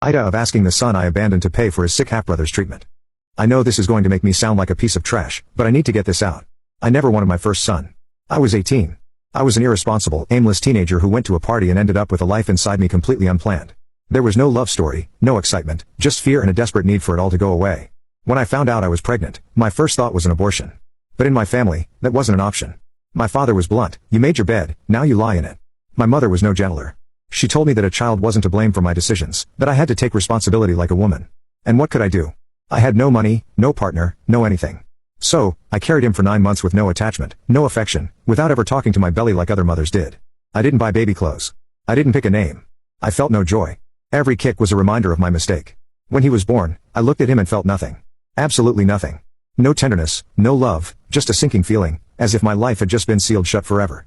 Idea of asking the son I abandoned to pay for his sick half-brother's treatment. I know this is going to make me sound like a piece of trash, but I need to get this out. I never wanted my first son. I was 18. I was an irresponsible, aimless teenager who went to a party and ended up with a life inside me completely unplanned. There was no love story, no excitement, just fear and a desperate need for it all to go away. When I found out I was pregnant, my first thought was an abortion. But in my family, that wasn't an option. My father was blunt: "You made your bed, now you lie in it." My mother was no gentler. She told me that a child wasn't to blame for my decisions, that I had to take responsibility like a woman. And what could I do? I had no money, no partner, no anything. So, I carried him for 9 months with no attachment, no affection, without ever talking to my belly like other mothers did. I didn't buy baby clothes. I didn't pick a name. I felt no joy. Every kick was a reminder of my mistake. When he was born, I looked at him and felt nothing. Absolutely nothing. No tenderness, no love, just a sinking feeling, as if my life had just been sealed shut forever.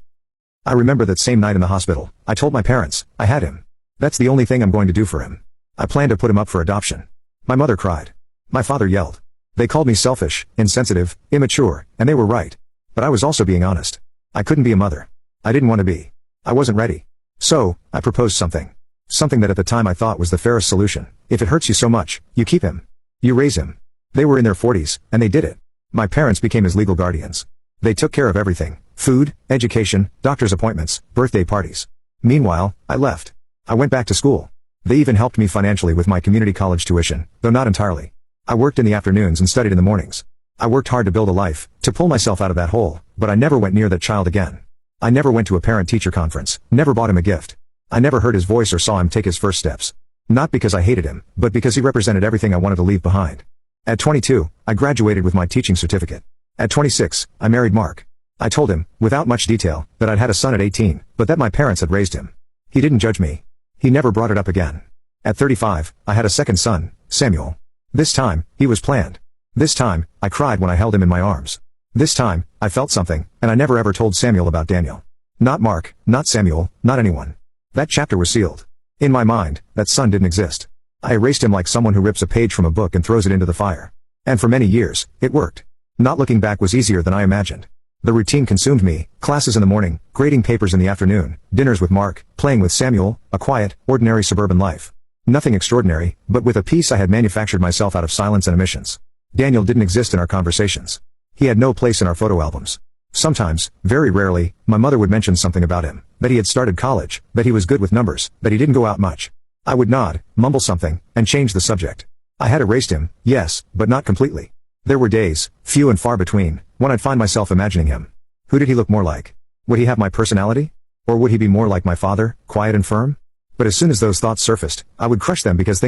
I remember that same night in the hospital, I told my parents, I had him. That's the only thing I'm going to do for him. I plan to put him up for adoption. My mother cried. My father yelled. They called me selfish, insensitive, immature, and they were right. But I was also being honest. I couldn't be a mother. I didn't want to be. I wasn't ready. So, I proposed something. Something that at the time I thought was the fairest solution. If it hurts you so much, you keep him. You raise him. They were in their 40s, and they did it. My parents became his legal guardians. They took care of everything: food, education, doctor's appointments, birthday parties. Meanwhile, I left. I went back to school. They even helped me financially with my community college tuition, though not entirely. I worked in the afternoons and studied in the mornings. I worked hard to build a life, to pull myself out of that hole, but I never went near that child again. I never went to a parent-teacher conference, never bought him a gift. I never heard his voice or saw him take his first steps. Not because I hated him, but because he represented everything I wanted to leave behind. At 22, I graduated with my teaching certificate. At 26, I married Mark. I told him, without much detail, that I'd had a son at 18, but that my parents had raised him. He didn't judge me. He never brought it up again. At 35, I had a second son, Samuel. This time, he was planned. This time, I cried when I held him in my arms. This time, I felt something, and I never ever told Samuel about Daniel. Not Mark, not Samuel, not anyone. That chapter was sealed. In my mind, that son didn't exist. I erased him like someone who rips a page from a book and throws it into the fire. And for many years, it worked. Not looking back was easier than I imagined. The routine consumed me: classes in the morning, grading papers in the afternoon, dinners with Mark, playing with Samuel, a quiet, ordinary suburban life. Nothing extraordinary, but with a peace I had manufactured myself out of silence and omissions. Daniel didn't exist in our conversations. He had no place in our photo albums. Sometimes, very rarely, my mother would mention something about him, that he had started college, that he was good with numbers, that he didn't go out much. I would nod, mumble something, and change the subject. I had erased him, yes, but not completely. There were days, few and far between, when I'd find myself imagining him. Who did he look more like? Would he have my personality? Or would he be more like my father, quiet and firm? But as soon as those thoughts surfaced, I would crush them because thinking